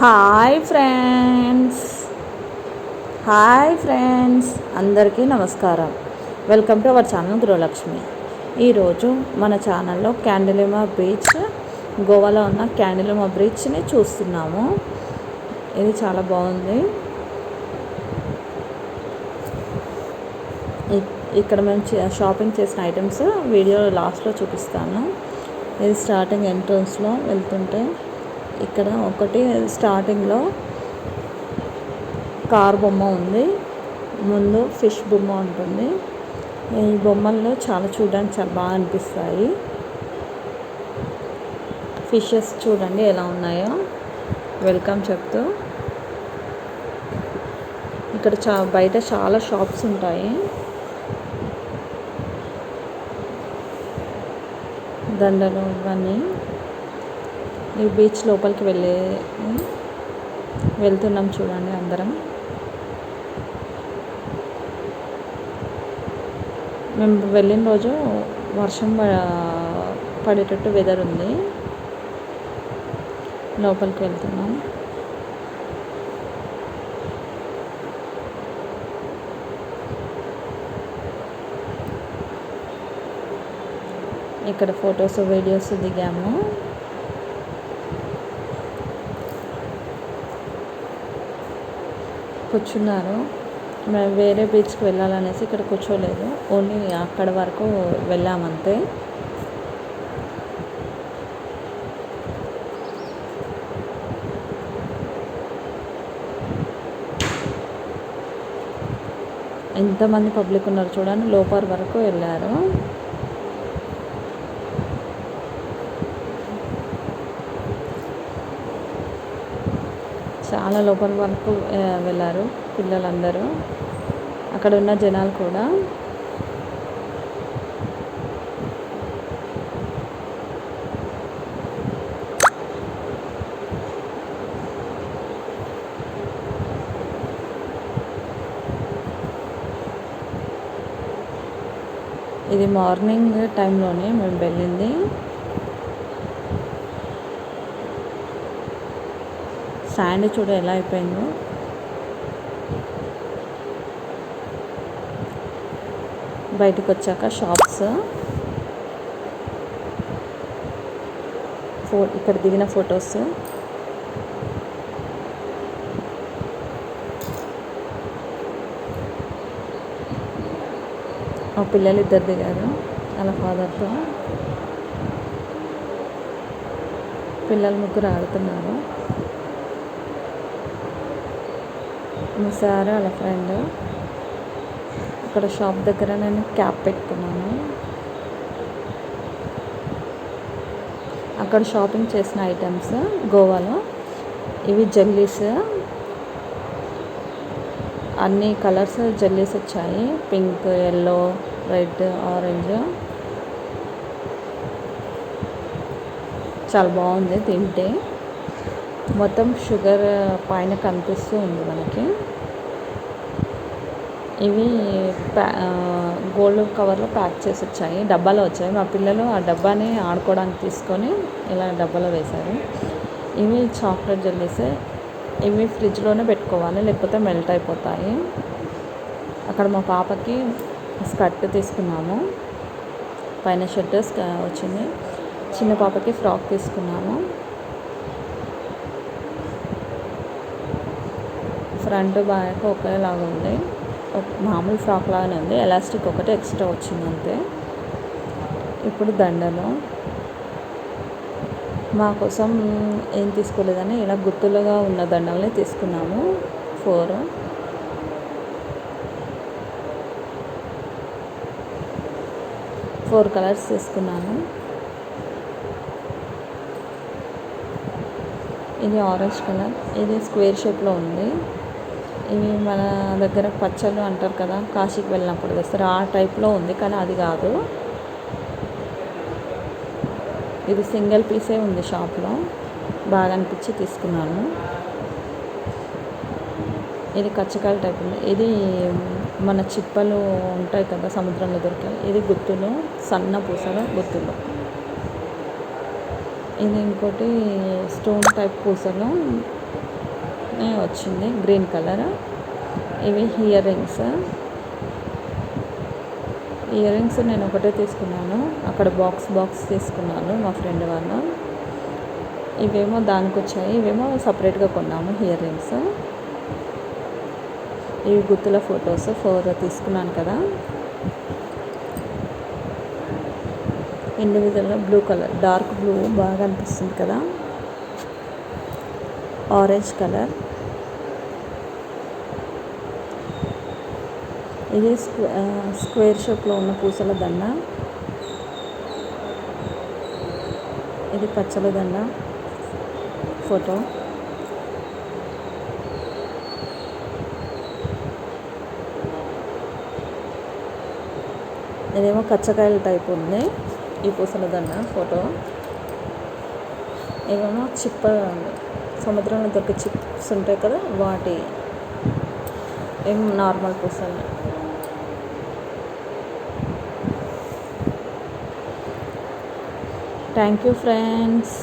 Hi friends hi friends అందరికీ నమస్కారం. Welcome to our channel గృహలక్ష్మి. ఈరోజు మన ఛానల్లో క్యాండిలిమా బీచ్, గోవాలో ఉన్న క్యాండిలిమా బీచ్ని చూస్తున్నాము. ఇది చాలా బాగుంది. ఇక్కడ మేము షాపింగ్ చేసిన ఐటమ్స్ వీడియో లాస్ట్లో చూపిస్తాను. ఇది స్టార్టింగ్ ఎంట్రన్స్లో వెళ్తుంటే ఇక్కడ ఒకటి స్టార్టింగ్లో కార్ బొమ్మ ఉంది, ముందు ఫిష్ బొమ్మ ఉంటుంది. ఈ బొమ్మల్లో చూడడానికి చాలా బాగా అనిపిస్తాయి. ఫిషెస్ చూడండి ఎలా ఉన్నాయో వెల్కమ్ చెప్తూ. ఇక్కడ బయట చాలా షాప్స్ ఉంటాయి. దండలు ఇవన్నీ. ఈ బీచ్ లోపలికి వెళ్తున్నాం చూడండి అందరం. మేము వెళ్ళిన రోజు వర్షం పడేటట్టు వెదర్ ఉంది. లోపలికి వెళ్తున్నాం. ఇక్కడ ఫొటోస్ వీడియోస్ దిగాము. కూర్చున్నారు. మేము వేరే బీచ్కి వెళ్ళాలనేసి ఇక్కడ కూర్చోలేదు, ఓన్లీ అక్కడ వరకు వెళ్ళామంతే. ఎంతమంది పబ్లిక్ ఉన్నారు చూడండి. లోపల వరకు వెళ్ళారు. చాలా లోపల వరకు వెళ్ళారు పిల్లలందరూ, అక్కడ ఉన్న జనాలు కూడా. ఇది మార్నింగ్ టైంలోనే మేము వెళ్ళింది. శాండ్ చూడ ఎలా అయిపోయిందో. బయటకు వచ్చాక షాప్స్, ఇక్కడ దిగిన ఫొటోస్. మా పిల్లలు ఇద్దరు దిగారు వాళ్ళ ఫాదర్తో. పిల్లలు ముగ్గురు ఆడుతున్నారు. మీ సార్ వాళ్ళ ఫ్రెండ్. ఇక్కడ షాప్ దగ్గర నేను క్యాప్ పెట్టుకున్నాను. అక్కడ షాపింగ్ చేసిన ఐటమ్స్ గోవాలో. ఇవి జెల్లీస్, అన్ని కలర్స్ జెల్లీస్ వచ్చాయి. Pink, yellow, red, orange. చాలా బాగుంది తింటే. మొత్తం షుగర్ పైన కనిపిస్తూ ఉంది మనకి. ఇవి గోల్డ్ కవర్లో ప్యాక్ చేసి వచ్చాయి, డబ్బాలో వచ్చాయి. మా పిల్లలు ఆ డబ్బాని ఆడుకోవడానికి తీసుకొని ఇలా డబ్బాలో వేశారు. ఇవి చాక్లెట్ జెల్లీస్. ఇవి ఫ్రిడ్జ్లోనే పెట్టుకోవాలి, లేకపోతే మెల్ట్ అయిపోతాయి. అక్కడ మా పాపకి స్కర్ట్ తీసుకున్నాము, పైన షర్ట్ వచ్చింది. చిన్న పాపకి ఫ్రాక్ తీసుకున్నాము. ఫ్రంట్ బ్యాక్ ఒకేలాగా ఉంది, మామూలు ఫ్రాక్ లాగానే ఉంది. ఎలాస్టిక్ ఒకటి ఎక్స్ట్రా వచ్చింది అంతే. ఇప్పుడు దండలు మా కోసం ఏం తీసుకోలేదని ఇలా గుత్తులుగా ఉన్న దండల్ని తీసుకున్నాము. 4 కలర్స్ తీసుకున్నాను. ఇది ఆరెంజ్ కలర్, ఇది స్క్వేర్ షేప్లో ఉంది. ఇవి మన దగ్గర పచ్చళ్ళు అంటారు కదా, కాశీకి వెళ్ళినప్పుడు తెస్తారు, ఆ టైప్లో ఉంది, కానీ అది కాదు. ఇది సింగిల్ పీసే ఉంది షాప్లో, బాగా అనిపించి తీసుకున్నాను. ఇది కచ్చకాయల టైప్ ఉంది. ఇది మన చిప్పలు ఉంటాయి కదా సముద్రంలో దొరికాయి. ఇది గుత్తులు, సన్న పూసలు గుత్తులు. ఇది ఇంకోటి స్టోన్ టైప్ పూసలు వచ్చింది గ్రీన్ కలర్. ఇవి ఇయర్ రింగ్స్ నేను ఒకటే తీసుకున్నాను, అక్కడ బాక్స్ తీసుకున్నాను మా ఫ్రెండ్ వాళ్ళు. ఇవేమో దానికి వచ్చాయి, ఇవేమో సపరేట్గా కొన్నాము ఇయర్ రింగ్స్. ఇవి గుర్తుల ఫొటోస్ 4 తీసుకున్నాను కదా. ఇండివిజువల్గా బ్లూ కలర్, డార్క్ బ్లూ బాగా అనిపిస్తుంది కదా. Orange colour. ఇది స్క్వేర్ షేప్లో ఉన్న పూసల దండ. ఇది పచ్చల దండ ఫోటో. ఇదేమో కచ్చకాయల టైప్ ఉంది ఈ పూసల దండ ఫోటో. ఇవేమో సముద్రంలో దొరికే చిప్స్ ఉంటాయి కదా, వాటి ఏం నార్మల్ పూసలు. Thank you friends.